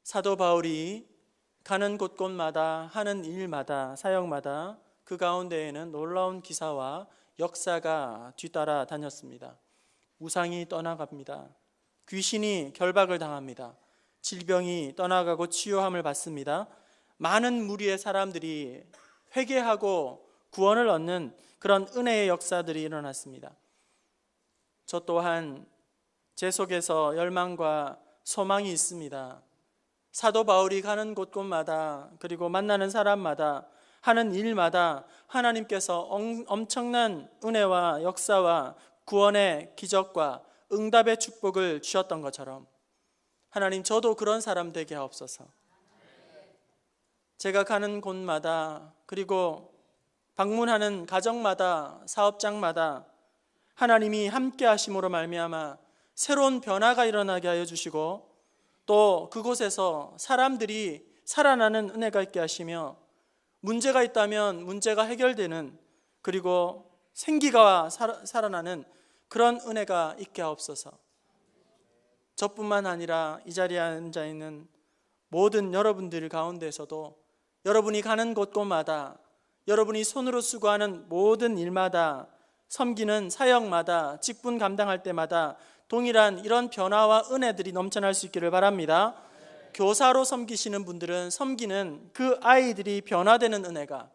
사도 바울이 가는 곳곳마다 하는 일마다 사역마다 그 가운데에는 놀라운 기사와 역사가 뒤따라 다녔습니다. 우상이 떠나갑니다. 귀신이 결박을 당합니다. 질병이 떠나가고 치유함을 받습니다. 많은 무리의 사람들이 회개하고 구원을 얻는 그런 은혜의 역사들이 일어났습니다. 저 또한 제 속에서 열망과 소망이 있습니다. 사도 바울이 가는 곳곳마다 그리고 만나는 사람마다 하는 일마다 하나님께서 엄청난 은혜와 역사와 구원의 기적과 응답의 축복을 주셨던 것처럼 하나님, 저도 그런 사람 되게 하옵소서. 제가 가는 곳마다 그리고 방문하는 가정마다 사업장마다 하나님이 함께 하심으로 말미암아 새로운 변화가 일어나게 하여 주시고 또 그곳에서 사람들이 살아나는 은혜가 있게 하시며 문제가 있다면 문제가 해결되는 그리고 생기가 살아나는 그런 은혜가 있게 하옵소서. 저뿐만 아니라 이 자리에 앉아 있는 모든 여러분들 가운데서도 여러분이 가는 곳곳마다 여러분이 손으로 수고하는 모든 일마다 섬기는 사역마다 직분 감당할 때마다 동일한 이런 변화와 은혜들이 넘쳐날 수 있기를 바랍니다. 교사로 섬기시는 분들은 섬기는 그 아이들이 변화되는 은혜가,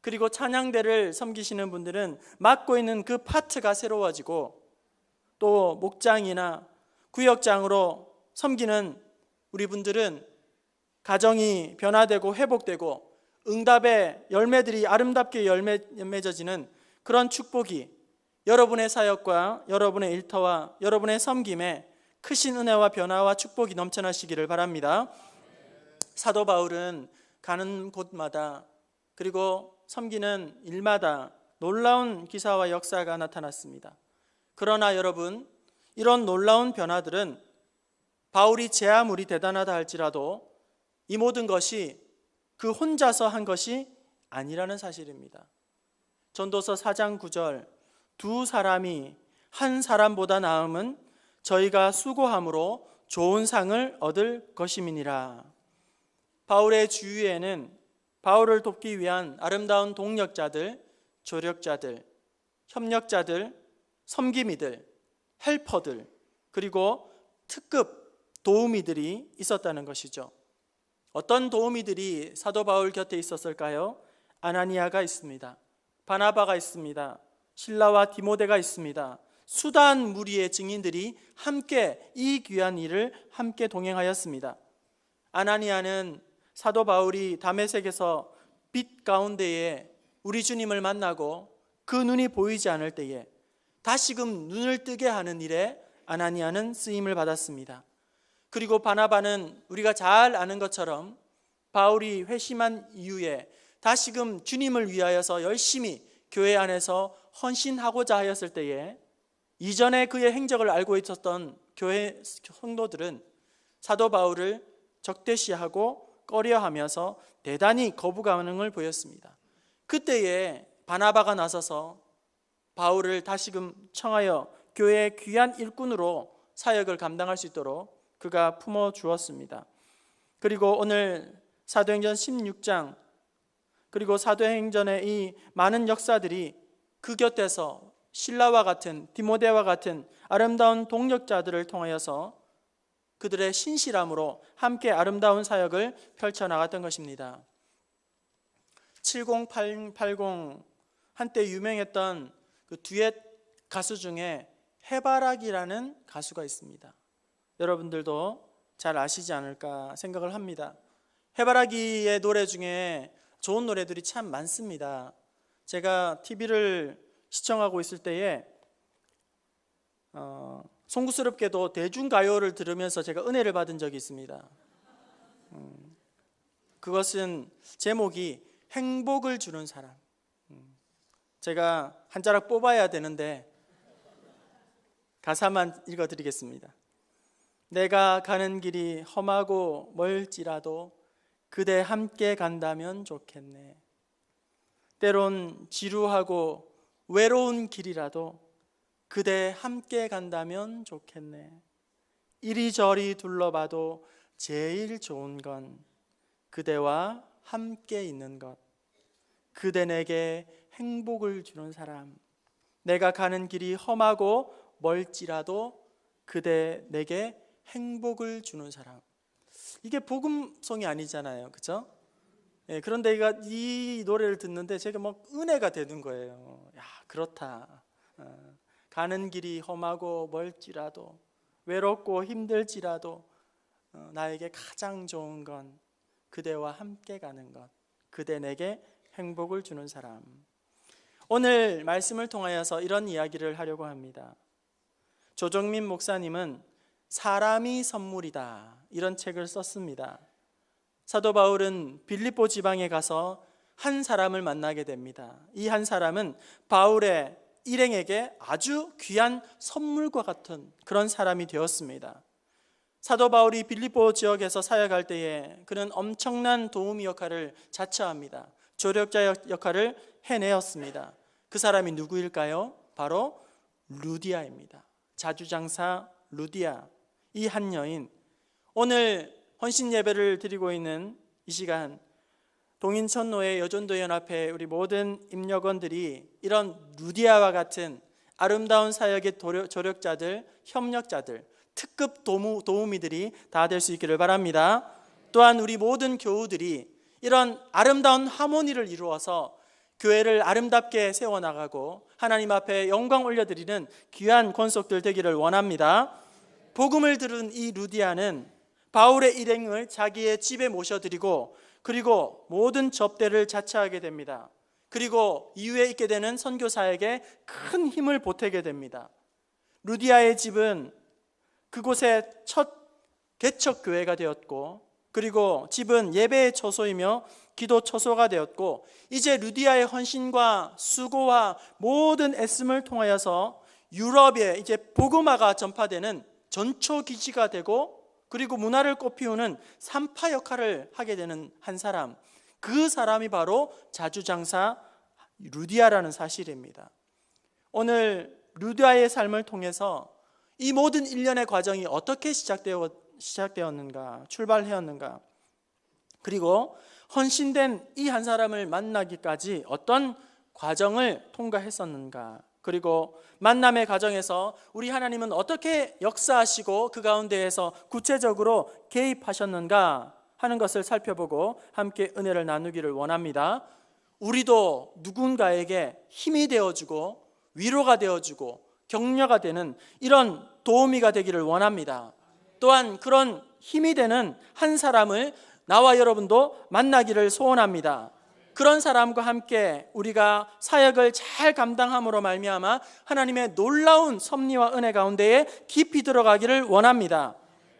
그리고 찬양대를 섬기시는 분들은 맡고 있는 그 파트가 새로워지고, 또 목장이나 구역장으로 섬기는 우리 분들은 가정이 변화되고 회복되고 응답의 열매들이 아름답게 맺어지는 그런 축복이 여러분의 사역과 여러분의 일터와 여러분의 섬김에 크신 은혜와 변화와 축복이 넘쳐나시기를 바랍니다. 사도 바울은 가는 곳마다 그리고 섬기는 일마다 놀라운 기사와 역사가 나타났습니다. 그러나 여러분, 이런 놀라운 변화들은 바울이 제 아무리 대단하다 할지라도 이 모든 것이 그 혼자서 한 것이 아니라는 사실입니다. 전도서 4장 9절, 두 사람이 한 사람보다 나음은 저희가 수고함으로 좋은 상을 얻을 것임이니라. 바울의 주위에는 바울을 돕기 위한 아름다운 동력자들, 조력자들, 협력자들, 섬김이들, 헬퍼들, 그리고 특급 도우미들이 있었다는 것이죠. 어떤 도우미들이 사도 바울 곁에 있었을까요? 아나니아가 있습니다. 바나바가 있습니다. 실라와 디모데가 있습니다. 수단 무리의 증인들이 함께 이 귀한 일을 함께 동행하였습니다. 아나니아는 사도 바울이 다메섹에서 빛 가운데에 우리 주님을 만나고 그 눈이 보이지 않을 때에 다시금 눈을 뜨게 하는 일에 아나니아는 쓰임을 받았습니다. 그리고 바나바는 우리가 잘 아는 것처럼 바울이 회심한 이후에 다시금 주님을 위하여서 열심히 교회 안에서 헌신하고자 하였을 때에 이전에 그의 행적을 알고 있었던 교회 성도들은 사도 바울을 적대시하고 꺼려하면서 대단히 거부 반응을 보였습니다. 그때에 바나바가 나서서 바울을 다시금 청하여 교회의 귀한 일꾼으로 사역을 감당할 수 있도록 그가 품어주었습니다. 그리고 오늘 사도행전 16장 그리고 사도행전의 이 많은 역사들이 그 곁에서 실라와 같은 디모데와 같은 아름다운 동력자들을 통하여서 그들의 신실함으로 함께 아름다운 사역을 펼쳐나갔던 것입니다. 7080 한때 유명했던 그 듀엣 가수 중에 해바라기라는 가수가 있습니다. 여러분들도 잘 아시지 않을까 생각을 합니다. 해바라기의 노래 중에 좋은 노래들이 참 많습니다. 제가 TV를 시청하고 있을 때에 송구스럽게도 대중가요를 들으면서 제가 은혜를 받은 적이 있습니다. 그것은 제목이 행복을 주는 사람. 제가 한 자락 뽑아야 되는데 가사만 읽어드리겠습니다. 내가 가는 길이 험하고 멀지라도 그대 함께 간다면 좋겠네. 때론 지루하고 외로운 길이라도 그대 함께 간다면 좋겠네. 이리저리 둘러봐도 제일 좋은 건 그대와 함께 있는 것. 그대 내게 행복을 주는 사람. 내가 가는 길이 험하고 멀지라도 그대 내게 행복을 주는 사람. 이게 복음송이 아니잖아요, 그렇죠? 그런데 이 노래를 듣는데 제가 막 은혜가 되는 거예요. 야, 그렇다. 가는 길이 험하고 멀지라도, 외롭고 힘들지라도 나에게 가장 좋은 건 그대와 함께 가는 것. 그대 내게 행복을 주는 사람. 오늘 말씀을 통하여서 이런 이야기를 하려고 합니다. 조정민 목사님은 사람이 선물이다, 이런 책을 썼습니다. 사도 바울은 빌립보 지방에 가서 한 사람을 만나게 됩니다. 이 한 사람은 바울의 일행에게 아주 귀한 선물과 같은 그런 사람이 되었습니다. 사도 바울이 빌립보 지역에서 사역할 때에 그는 엄청난 도우미 역할을 자처합니다. 조력자 역할을 해내었습니다. 그 사람이 누구일까요? 바로 루디아입니다. 자주장사 루디아, 이 한 여인. 오늘 헌신 예배를 드리고 있는 이 시간, 동인천노회 여전도연합회 우리 모든 임력원들이 이런 루디아와 같은 아름다운 사역의 조력자들, 협력자들, 특급 도우미들이 다 될 수 있기를 바랍니다. 또한 우리 모든 교우들이 이런 아름다운 하모니를 이루어서 교회를 아름답게 세워나가고 하나님 앞에 영광 올려드리는 귀한 권속들 되기를 원합니다. 복음을 들은 이 루디아는 바울의 일행을 자기의 집에 모셔드리고 그리고 모든 접대를 자처하게 됩니다. 그리고 이후에 있게 되는 선교사에게 큰 힘을 보태게 됩니다. 루디아의 집은 그곳의 첫 개척교회가 되었고, 그리고 집은 예배의 처소이며 기도 처소가 되었고, 이제 루디아의 헌신과 수고와 모든 애씀을 통하여서 유럽에 이제 복음화가 전파되는 전초기지가 되고, 그리고 문화를 꽃피우는 산파 역할을 하게 되는 한 사람, 그 사람이 바로 자주장사 루디아라는 사실입니다. 오늘 루디아의 삶을 통해서 이 모든 일련의 과정이 어떻게 시작되었는가, 출발되었는가, 그리고 헌신된 이 한 사람을 만나기까지 어떤 과정을 통과했었는가, 그리고 만남의 과정에서 우리 하나님은 어떻게 역사하시고 그 가운데에서 구체적으로 개입하셨는가 하는 것을 살펴보고 함께 은혜를 나누기를 원합니다. 우리도 누군가에게 힘이 되어주고 위로가 되어주고 격려가 되는 이런 도우미가 되기를 원합니다. 또한 그런 힘이 되는 한 사람을 나와 여러분도 만나기를 소원합니다. 그런 사람과 함께 우리가 사역을 잘 감당함으로 말미암아 하나님의 놀라운 섭리와 은혜 가운데에 깊이 들어가기를 원합니다.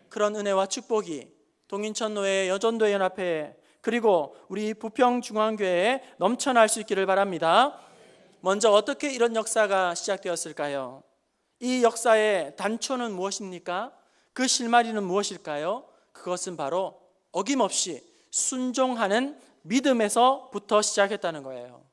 그런 은혜와 축복이 동인천노회 여전도연합회 그리고 우리 부평중앙교회에 넘쳐날 수 있기를 바랍니다. 먼저 어떻게 이런 역사가 시작되었을까요? 이 역사의 단초는 무엇입니까? 그 실마리는 무엇일까요? 그것은 바로 어김없이 순종하는 믿음에서부터 시작했다는 거예요.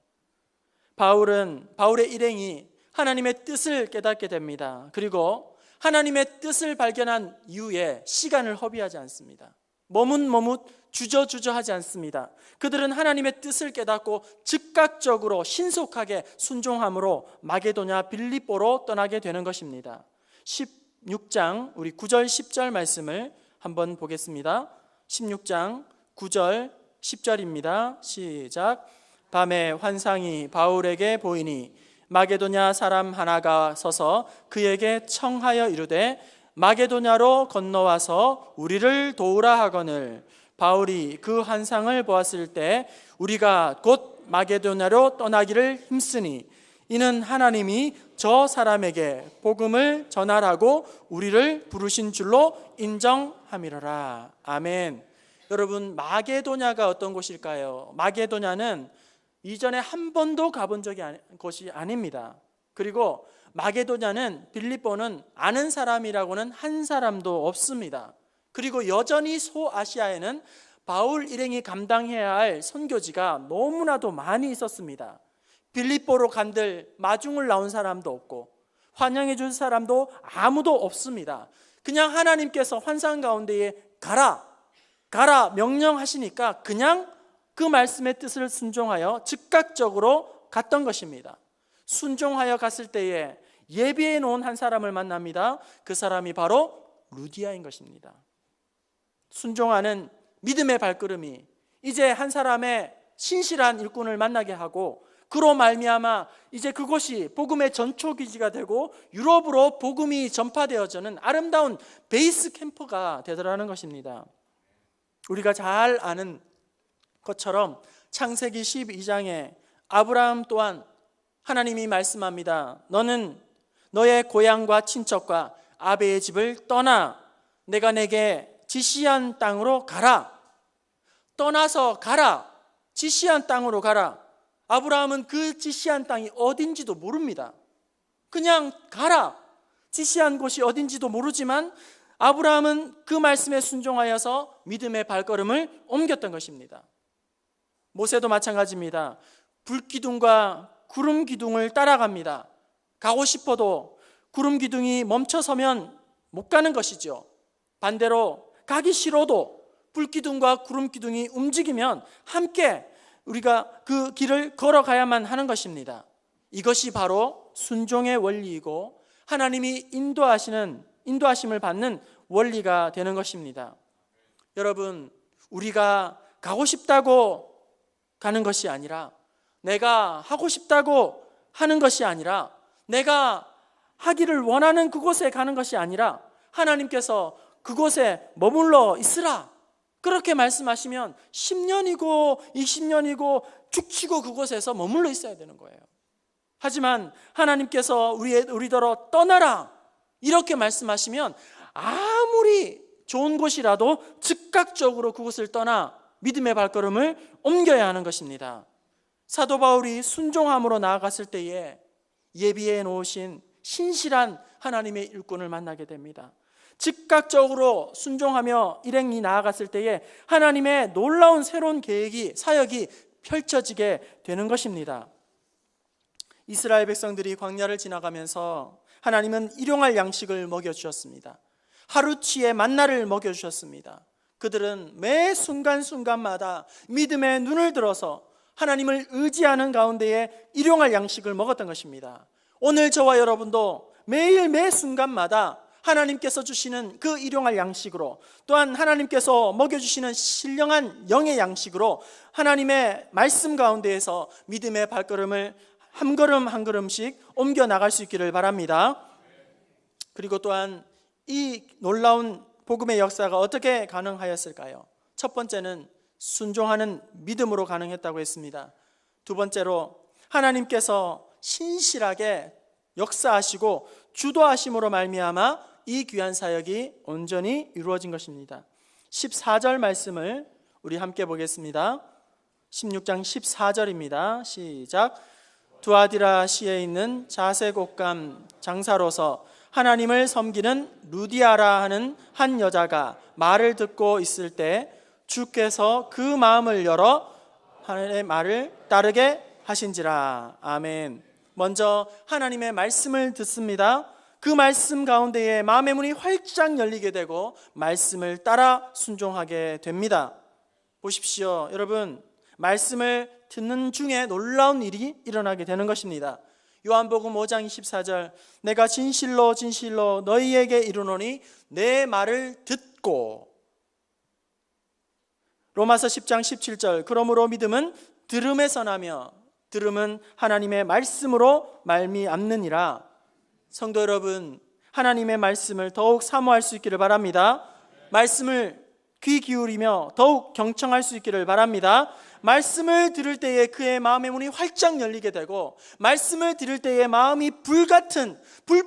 바울의 일행이 하나님의 뜻을 깨닫게 됩니다. 그리고 하나님의 뜻을 발견한 이후에 시간을 허비하지 않습니다. 머뭇머뭇 주저주저하지 않습니다. 그들은 하나님의 뜻을 깨닫고 즉각적으로 신속하게 순종함으로 마게도냐 빌립보로 떠나게 되는 것입니다. 16장 우리 9절 10절 말씀을 한번 보겠습니다. 16장 9절 10절입니다. 시작. 밤에 환상이 바울에게 보이니 마게도냐 사람 하나가 서서 그에게 청하여 이르되 마게도냐로 건너와서 우리를 도우라 하거늘 바울이 그 환상을 보았을 때 우리가 곧 마게도냐로 떠나기를 힘쓰니 이는 하나님이 저 사람에게 복음을 전하라고 우리를 부르신 줄로 인정함이로라. 아멘. 여러분, 마게도냐가 어떤 곳일까요? 마게도냐는 이전에 한 번도 가본 곳이 아닙니다. 그리고 마게도냐는 빌립보는 아는 사람이라고는 한 사람도 없습니다. 그리고 여전히 소아시아에는 바울 일행이 감당해야 할 선교지가 너무나도 많이 있었습니다. 빌립보로 간들 마중을 나온 사람도 없고 환영해 줄 사람도 아무도 없습니다. 그냥 하나님께서 환상 가운데에 가라 가라 명령하시니까 그냥 그 말씀의 뜻을 순종하여 즉각적으로 갔던 것입니다. 순종하여 갔을 때에 예비해 놓은 한 사람을 만납니다. 그 사람이 바로 루디아인 것입니다. 순종하는 믿음의 발걸음이 이제 한 사람의 신실한 일꾼을 만나게 하고, 그로 말미암아 이제 그곳이 복음의 전초기지가 되고 유럽으로 복음이 전파되어지는 아름다운 베이스 캠프가 되더라는 것입니다. 우리가 잘 아는 것처럼 창세기 12장에 아브라함 또한 하나님이 말씀합니다. 너는 너의 고향과 친척과 아베의 집을 떠나 내가 내게 지시한 땅으로 가라. 떠나서 가라. 지시한 땅으로 가라. 아브라함은 그 지시한 땅이 어딘지도 모릅니다. 그냥 가라. 지시한 곳이 어딘지도 모르지만 아브라함은 그 말씀에 순종하여서 믿음의 발걸음을 옮겼던 것입니다. 모세도 마찬가지입니다. 불기둥과 구름 기둥을 따라갑니다. 가고 싶어도 구름 기둥이 멈춰서면 못 가는 것이죠. 반대로 가기 싫어도 불기둥과 구름 기둥이 움직이면 함께 우리가 그 길을 걸어가야만 하는 것입니다. 이것이 바로 순종의 원리이고 하나님이 인도하심을 받는 원리가 되는 것입니다. 여러분, 우리가 가고 싶다고 가는 것이 아니라, 내가 하고 싶다고 하는 것이 아니라, 내가 하기를 원하는 그곳에 가는 것이 아니라 하나님께서 그곳에 머물러 있으라 그렇게 말씀하시면 10년이고 20년이고 죽치고 그곳에서 머물러 있어야 되는 거예요. 하지만 하나님께서 우리더러 떠나라 이렇게 말씀하시면 아무리 좋은 곳이라도 즉각적으로 그곳을 떠나 믿음의 발걸음을 옮겨야 하는 것입니다. 사도 바울이 순종함으로 나아갔을 때에 예비해 놓으신 신실한 하나님의 일꾼을 만나게 됩니다. 즉각적으로 순종하며 일행이 나아갔을 때에 하나님의 놀라운 새로운 계획이, 사역이 펼쳐지게 되는 것입니다. 이스라엘 백성들이 광야를 지나가면서 하나님은 일용할 양식을 먹여주셨습니다. 하루치의 만나를 먹여주셨습니다. 그들은 매 순간순간마다 믿음의 눈을 들어서 하나님을 의지하는 가운데에 일용할 양식을 먹었던 것입니다. 오늘 저와 여러분도 매일 매 순간마다 하나님께서 주시는 그 일용할 양식으로, 또한 하나님께서 먹여주시는 신령한 영의 양식으로 하나님의 말씀 가운데에서 믿음의 발걸음을 한 걸음 한 걸음씩 옮겨 나갈 수 있기를 바랍니다. 그리고 또한 이 놀라운 복음의 역사가 어떻게 가능하였을까요? 첫 번째는 순종하는 믿음으로 가능했다고 했습니다. 두 번째로 하나님께서 신실하게 역사하시고 주도하심으로 말미암아 이 귀한 사역이 온전히 이루어진 것입니다. 14절 말씀을 우리 함께 보겠습니다. 16장 14절입니다. 시작. 두아디라 시에 있는 자색 옷감 장사로서 하나님을 섬기는 루디아라 하는 한 여자가 말을 듣고 있을 때 주께서 그 마음을 열어 하나님의 말을 따르게 하신지라. 아멘. 먼저 하나님의 말씀을 듣습니다. 그 말씀 가운데에 마음의 문이 활짝 열리게 되고 말씀을 따라 순종하게 됩니다. 보십시오, 여러분, 말씀을 듣는 중에 놀라운 일이 일어나게 되는 것입니다. 요한복음 5장 24절, 내가 진실로 진실로 너희에게 이르노니 내 말을 듣고. 로마서 10장 17절, 그러므로 믿음은 들음에서 나며 들음은 하나님의 말씀으로 말미암느니라. 성도 여러분, 하나님의 말씀을 더욱 사모할 수 있기를 바랍니다. 말씀을 귀 기울이며 더욱 경청할 수 있기를 바랍니다. 말씀을 들을 때에 그의 마음의 문이 활짝 열리게 되고, 말씀을 들을 때에 마음이 불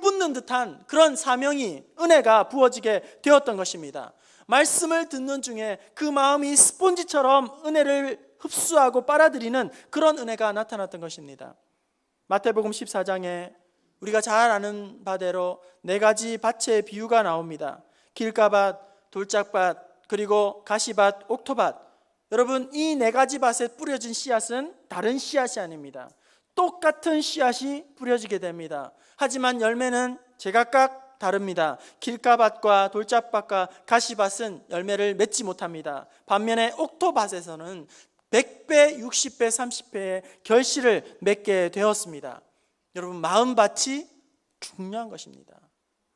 붙는 듯한 그런 사명이, 은혜가 부어지게 되었던 것입니다. 말씀을 듣는 중에 그 마음이 스폰지처럼 은혜를 흡수하고 빨아들이는 그런 은혜가 나타났던 것입니다. 마태복음 14장에 우리가 잘 아는 바대로 4가지 밭의 비유가 나옵니다. 길가밭, 돌짝밭, 그리고 가시밭, 옥토밭. 여러분, 이 4가지 밭에 뿌려진 씨앗은 다른 씨앗이 아닙니다. 똑같은 씨앗이 뿌려지게 됩니다. 하지만 열매는 제각각 다릅니다. 길가밭과 돌짝밭과 가시밭은 열매를 맺지 못합니다. 반면에 옥토밭에서는 100배, 60배, 30배의 결실을 맺게 되었습니다. 여러분, 마음밭이 중요한 것입니다.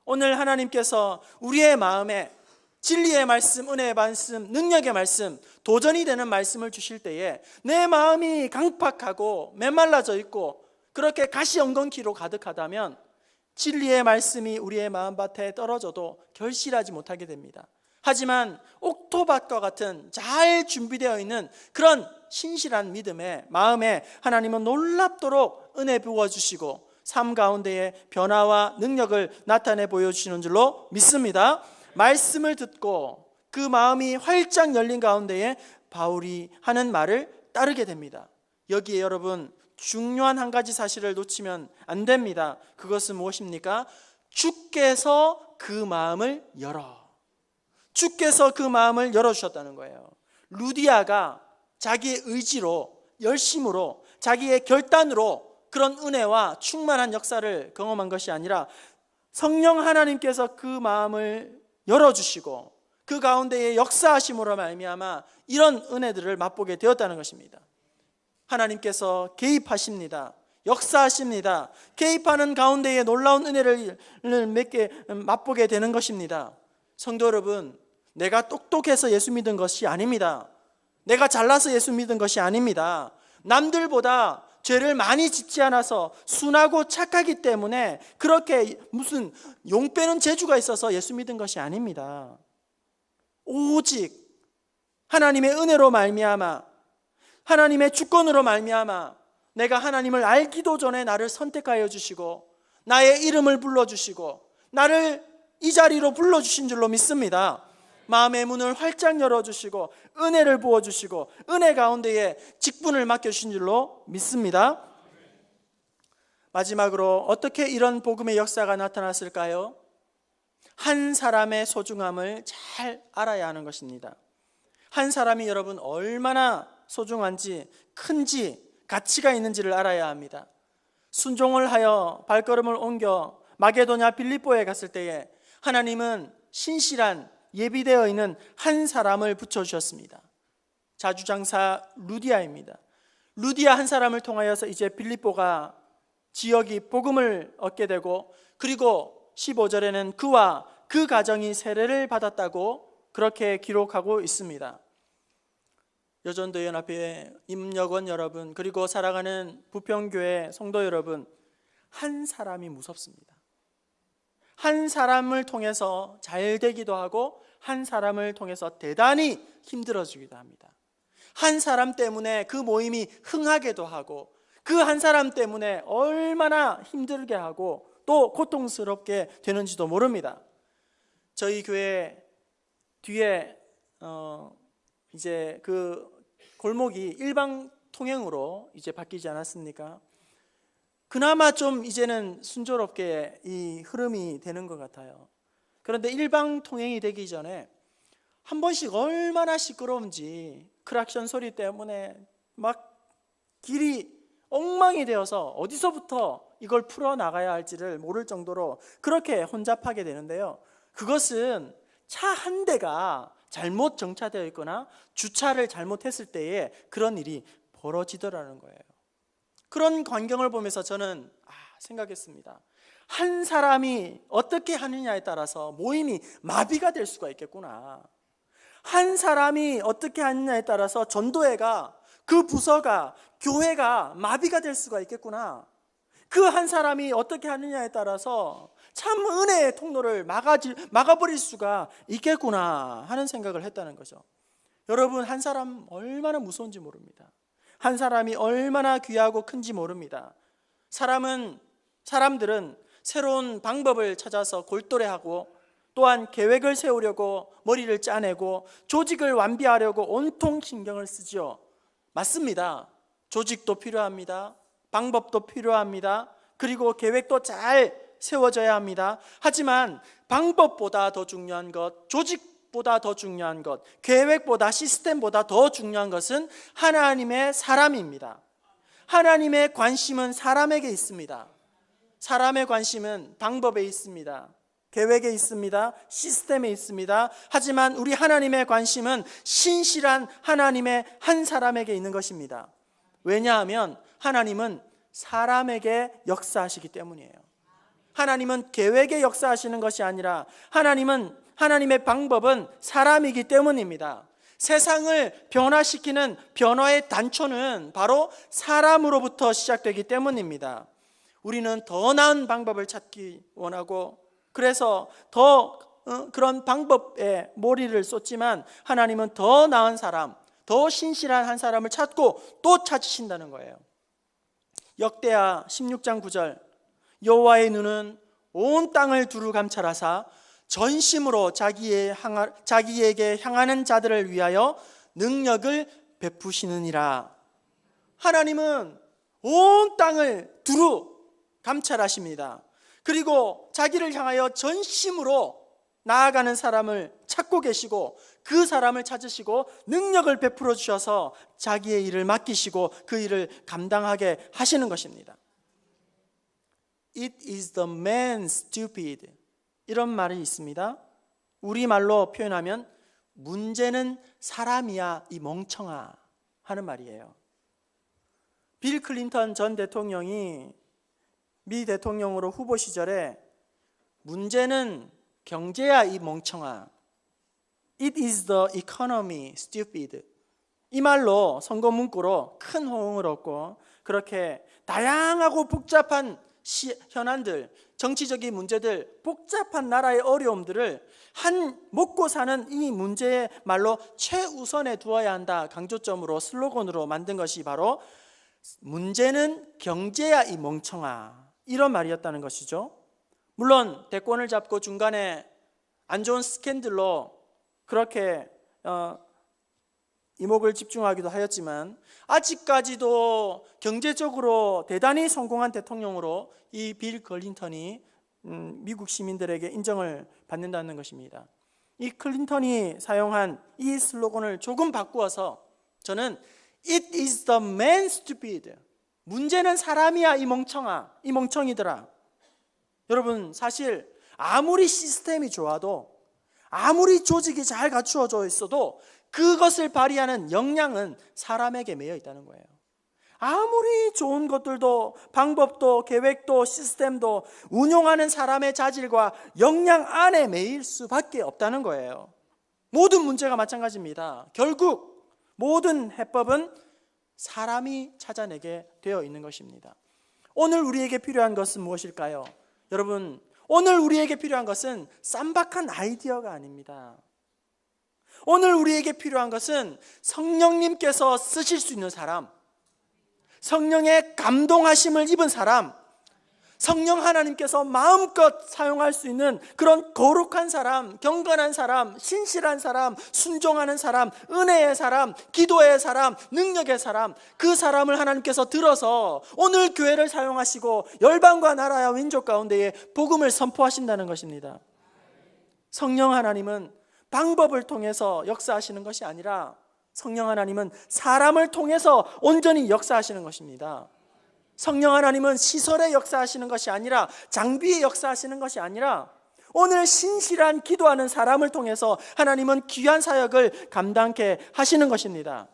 오늘 하나님께서 우리의 마음에 진리의 말씀, 은혜의 말씀, 능력의 말씀, 도전이 되는 말씀을 주실 때에 내 마음이 강팍하고 메말라져 있고 그렇게 가시엉겅퀴로 가득하다면 진리의 말씀이 우리의 마음밭에 떨어져도 결실하지 못하게 됩니다. 하지만 옥토밭과 같은 잘 준비되어 있는 그런 신실한 믿음의 마음에 하나님은 놀랍도록 은혜 부어주시고 삶 가운데에 변화와 능력을 나타내 보여주시는 줄로 믿습니다. 말씀을 듣고 그 마음이 활짝 열린 가운데에 바울이 하는 말을 따르게 됩니다. 여기에 여러분, 중요한 한 가지 사실을 놓치면 안 됩니다. 그것은 무엇입니까? 주께서 그 마음을 주께서 그 마음을 열어주셨다는 거예요. 루디아가 자기의 의지로, 열심으로, 자기의 결단으로 그런 은혜와 충만한 역사를 경험한 것이 아니라 성령 하나님께서 그 마음을 열어주시고 그 가운데에 역사하심으로 말미암아 이런 은혜들을 맛보게 되었다는 것입니다. 하나님께서 개입하십니다. 역사하십니다. 개입하는 가운데에 놀라운 은혜를 맛보게 되는 것입니다. 성도 여러분, 내가 똑똑해서 예수 믿은 것이 아닙니다. 내가 잘나서 예수 믿은 것이 아닙니다. 남들보다 죄를 많이 짓지 않아서 순하고 착하기 때문에 그렇게 무슨 용 빼는 재주가 있어서 예수 믿은 것이 아닙니다. 오직 하나님의 은혜로 말미암아, 하나님의 주권으로 말미암아 내가 하나님을 알기도 전에 나를 선택하여 주시고 나의 이름을 불러주시고 나를 이 자리로 불러주신 줄로 믿습니다. 마음의 문을 활짝 열어주시고 은혜를 부어주시고 은혜 가운데에 직분을 맡겨주신 줄로 믿습니다. 마지막으로 어떻게 이런 복음의 역사가 나타났을까요? 한 사람의 소중함을 잘 알아야 하는 것입니다. 한 사람이 여러분 얼마나 소중한지, 큰지, 가치가 있는지를 알아야 합니다. 순종을 하여 발걸음을 옮겨 마게도냐 빌립보에 갔을 때에 하나님은 신실한 예비되어 있는 한 사람을 붙여주셨습니다. 자주장사 루디아입니다. 루디아 한 사람을 통하여서 이제 빌립보가 지역이 복음을 얻게 되고, 그리고 15절에는 그와 그 가정이 세례를 받았다고 그렇게 기록하고 있습니다. 여전도 연합회 임역원 여러분, 그리고 사랑하는 부평교회 성도 여러분, 한 사람이 무섭습니다. 한 사람을 통해서 잘 되기도 하고 한 사람을 통해서 대단히 힘들어지기도 합니다. 한 사람 때문에 그 모임이 흥하게도 하고 그 한 사람 때문에 얼마나 힘들게 하고 또 고통스럽게 되는지도 모릅니다. 저희 교회 뒤에 이제 그 골목이 일방 통행으로 이제 바뀌지 않았습니까? 그나마 좀 이제는 순조롭게 이 흐름이 되는 것 같아요. 그런데 일방 통행이 되기 전에 한 번씩 얼마나 시끄러운지 크락션 소리 때문에 막 길이 엉망이 되어서 어디서부터 이걸 풀어나가야 할지를 모를 정도로 그렇게 혼잡하게 되는데요. 그것은 차 한 대가 잘못 정차되어 있거나 주차를 잘못했을 때에 그런 일이 벌어지더라는 거예요. 그런 광경을 보면서 저는 생각했습니다. 한 사람이 어떻게 하느냐에 따라서 모임이 마비가 될 수가 있겠구나. 한 사람이 어떻게 하느냐에 따라서 전도회가, 그 부서가, 교회가 마비가 될 수가 있겠구나. 그 한 사람이 어떻게 하느냐에 따라서 참 은혜의 통로를 막아버릴 수가 있겠구나 하는 생각을 했다는 거죠. 여러분, 한 사람 얼마나 무서운지 모릅니다. 한 사람이 얼마나 귀하고 큰지 모릅니다. 사람들은 새로운 방법을 찾아서 골똘해하고 또한 계획을 세우려고 머리를 짜내고 조직을 완비하려고 온통 신경을 쓰죠. 맞습니다. 조직도 필요합니다. 방법도 필요합니다. 그리고 계획도 잘 세워져야 합니다. 하지만 방법보다 더 중요한 것, 조직보다 더 중요한 것, 계획보다, 시스템보다 더 중요한 것은 하나님의 사람입니다. 하나님의 관심은 사람에게 있습니다. 사람의 관심은 방법에 있습니다. 계획에 있습니다. 시스템에 있습니다. 하지만 우리 하나님의 관심은 신실한 하나님의 한 사람에게 있는 것입니다. 왜냐하면 하나님은 사람에게 역사하시기 때문이에요. 하나님은 계획에 역사하시는 것이 아니라 하나님의 방법은 사람이기 때문입니다. 세상을 변화시키는 변화의 단초는 바로 사람으로부터 시작되기 때문입니다. 우리는 더 나은 방법을 찾기 원하고 그래서 더 그런 방법에 머리를 쏟지만 하나님은 더 나은 사람, 더 신실한 한 사람을 찾고 또 찾으신다는 거예요. 역대하 16장 9절 여호와의 눈은 온 땅을 두루 감찰하사 전심으로 자기에게 향하는 자들을 위하여 능력을 베푸시느니라. 하나님은 온 땅을 두루 감찰하십니다. 그리고 자기를 향하여 전심으로 나아가는 사람을 찾고 계시고 그 사람을 찾으시고 능력을 베풀어 주셔서 자기의 일을 맡기시고 그 일을 감당하게 하시는 것입니다. It is the man stupid. 이런 말이 있습니다. 우리말로 표현하면 문제는 사람이야 이 멍청아 하는 말이에요. 빌 클린턴 전 대통령이 미 대통령으로 후보 시절에 문제는 경제야 이 멍청아, It is the economy stupid, 이 말로 선거 문구로 큰 호응을 얻고 그렇게 다양하고 복잡한 현안들, 정치적인 문제들, 복잡한 나라의 어려움들을 한 먹고 사는 이 문제의 말로 최우선에 두어야 한다 강조점으로 슬로건으로 만든 것이 바로 문제는 경제야 이 멍청아, 이런 말이었다는 것이죠. 물론 대권을 잡고 중간에 안 좋은 스캔들로 그렇게 이목을 집중하기도 하였지만 아직까지도 경제적으로 대단히 성공한 대통령으로 이 빌 클린턴이 미국 시민들에게 인정을 받는다는 것입니다. 이 클린턴이 사용한 이 슬로건을 조금 바꾸어서 저는 It is the man stupid, 문제는 사람이야 이 멍청아, 이 멍청이들아. 여러분 사실 아무리 시스템이 좋아도 아무리 조직이 잘 갖추어져 있어도 그것을 발휘하는 역량은 사람에게 매여 있다는 거예요. 아무리 좋은 것들도 방법도 계획도 시스템도 운용하는 사람의 자질과 역량 안에 매일 수밖에 없다는 거예요. 모든 문제가 마찬가지입니다. 결국 모든 해법은 사람이 찾아내게 되어 있는 것입니다. 오늘 우리에게 필요한 것은 무엇일까요? 여러분, 오늘 우리에게 필요한 것은 쌈박한 아이디어가 아닙니다. 오늘 우리에게 필요한 것은 성령님께서 쓰실 수 있는 사람, 성령의 감동하심을 입은 사람, 성령 하나님께서 마음껏 사용할 수 있는 그런 거룩한 사람, 경건한 사람, 신실한 사람, 순종하는 사람, 은혜의 사람, 기도의 사람, 능력의 사람, 그 사람을 하나님께서 들어서 오늘 교회를 사용하시고 열방과 나라와 민족 가운데에 복음을 선포하신다는 것입니다. 성령 하나님은 방법을 통해서 역사하시는 것이 아니라 성령 하나님은 사람을 통해서 온전히 역사하시는 것입니다. 성령 하나님은 시설에 역사하시는 것이 아니라 장비에 역사하시는 것이 아니라 오늘 신실한 기도하는 사람을 통해서 하나님은 귀한 사역을 감당케 하시는 것입니다.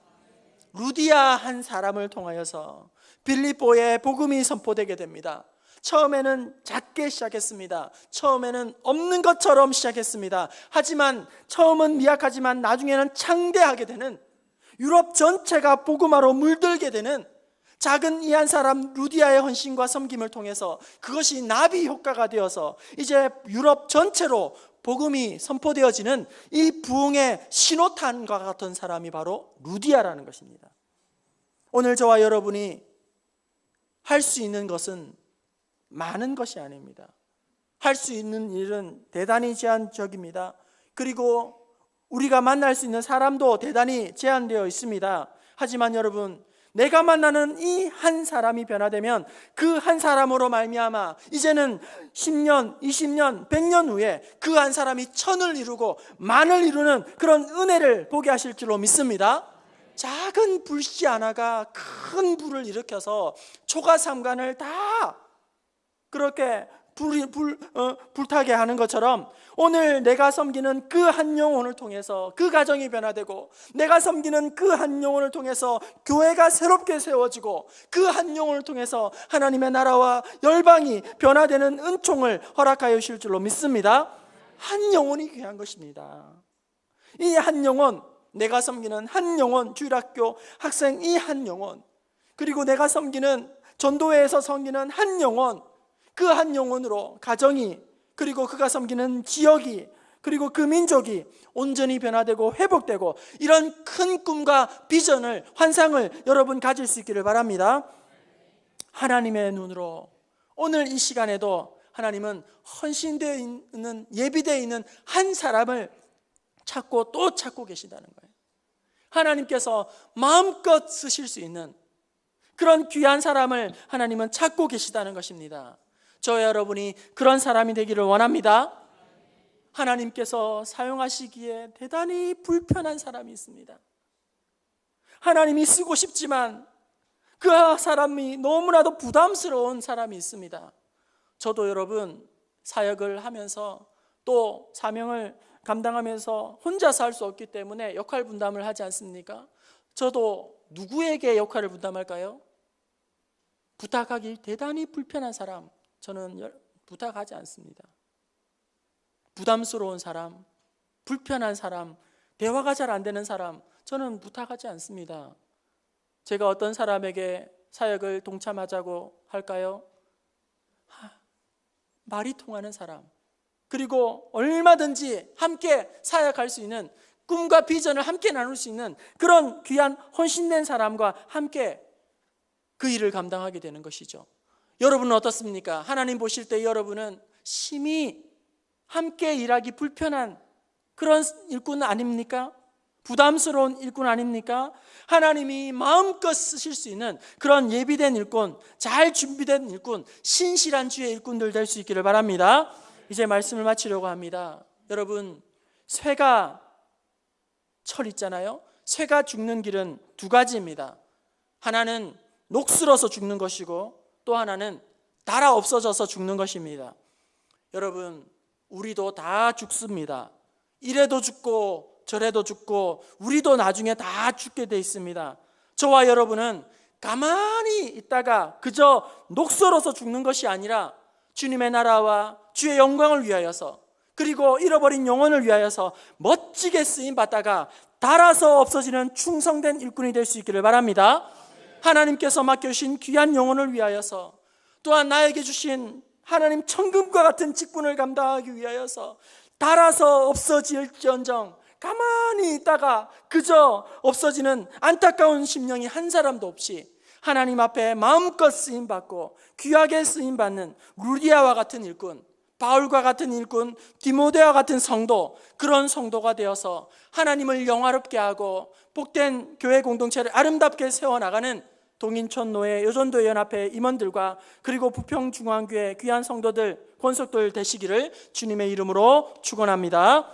루디아 한 사람을 통하여서 빌립보에 복음이 선포되게 됩니다. 처음에는 작게 시작했습니다. 처음에는 없는 것처럼 시작했습니다. 하지만 처음은 미약하지만 나중에는 창대하게 되는, 유럽 전체가 복음화로 물들게 되는 작은 이 한 사람 루디아의 헌신과 섬김을 통해서 그것이 나비 효과가 되어서 이제 유럽 전체로 복음이 선포되어지는 이 부흥의 신호탄과 같은 사람이 바로 루디아라는 것입니다. 오늘 저와 여러분이 할 수 있는 것은 많은 것이 아닙니다. 할 수 있는 일은 대단히 제한적입니다. 그리고 우리가 만날 수 있는 사람도 대단히 제한되어 있습니다. 하지만 여러분, 내가 만나는 이 한 사람이 변화되면 그 한 사람으로 말미암아 이제는 10년, 20년, 100년 후에 그 한 사람이 천을 이루고 만을 이루는 그런 은혜를 보게 하실 줄로 믿습니다. 작은 불씨 하나가 큰 불을 일으켜서 초가삼간을 다 그렇게 불타게 하는 것처럼 오늘 내가 섬기는 그 한 영혼을 통해서 그 가정이 변화되고, 내가 섬기는 그 한 영혼을 통해서 교회가 새롭게 세워지고, 그 한 영혼을 통해서 하나님의 나라와 열방이 변화되는 은총을 허락하여 주실 줄로 믿습니다. 한 영혼이 귀한 것입니다. 이 한 영혼, 내가 섬기는 한 영혼, 주일학교 학생 이 한 영혼, 그리고 내가 섬기는 전도회에서 섬기는 한 영혼, 그 한 영혼으로 가정이, 그리고 그가 섬기는 지역이, 그리고 그 민족이 온전히 변화되고 회복되고, 이런 큰 꿈과 비전을, 환상을 여러분 가질 수 있기를 바랍니다. 하나님의 눈으로 오늘 이 시간에도 하나님은 헌신되어 있는, 예비되어 있는 한 사람을 찾고 또 찾고 계시다는 거예요. 하나님께서 마음껏 쓰실 수 있는 그런 귀한 사람을 하나님은 찾고 계시다는 것입니다. 저와 여러분이 그런 사람이 되기를 원합니다. 하나님께서 사용하시기에 대단히 불편한 사람이 있습니다. 하나님이 쓰고 싶지만 그 사람이 너무나도 부담스러운 사람이 있습니다. 저도 여러분 사역을 하면서 또 사명을 감당하면서 혼자서 할 수 없기 때문에 역할 분담을 하지 않습니까? 저도 누구에게 역할을 분담할까요? 부탁하기 대단히 불편한 사람, 저는 부탁하지 않습니다. 부담스러운 사람, 불편한 사람, 대화가 잘 안 되는 사람, 저는 부탁하지 않습니다. 제가 어떤 사람에게 사역을 동참하자고 할까요? 말이 통하는 사람, 그리고 얼마든지 함께 사역할 수 있는, 꿈과 비전을 함께 나눌 수 있는 그런 귀한 헌신된 사람과 함께 그 일을 감당하게 되는 것이죠. 여러분은 어떻습니까? 하나님 보실 때 여러분은 심히 함께 일하기 불편한 그런 일꾼 아닙니까? 부담스러운 일꾼 아닙니까? 하나님이 마음껏 쓰실 수 있는 그런 예비된 일꾼, 잘 준비된 일꾼, 신실한 주의 일꾼들 될 수 있기를 바랍니다. 이제 말씀을 마치려고 합니다. 여러분, 쇠가 철 있잖아요. 쇠가 죽는 길은 두 가지입니다. 하나는 녹슬어서 죽는 것이고, 또 하나는 닳아 없어져서 죽는 것입니다. 여러분, 우리도 다 죽습니다. 이래도 죽고 저래도 죽고 우리도 나중에 다 죽게 돼 있습니다. 저와 여러분은 가만히 있다가 그저 녹슬어서 죽는 것이 아니라 주님의 나라와 주의 영광을 위하여서, 그리고 잃어버린 영혼을 위하여서 멋지게 쓰임 받다가 닳아서 없어지는 충성된 일꾼이 될 수 있기를 바랍니다. 하나님께서 맡겨주신 귀한 영혼을 위하여서, 또한 나에게 주신 하나님 천금과 같은 직분을 감당하기 위하여서 닳아서 없어질지언정 가만히 있다가 그저 없어지는 안타까운 심령이 한 사람도 없이 하나님 앞에 마음껏 쓰임받고 귀하게 쓰임받는 루디아와 같은 일꾼, 바울과 같은 일꾼, 디모데와 같은 성도, 그런 성도가 되어서 하나님을 영화롭게 하고 복된 교회 공동체를 아름답게 세워나가는 동인촌 노예 여전도 연합회 임원들과, 그리고 부평중앙교회 귀한 성도들, 권속들 되시기를 주님의 이름으로 축원합니다.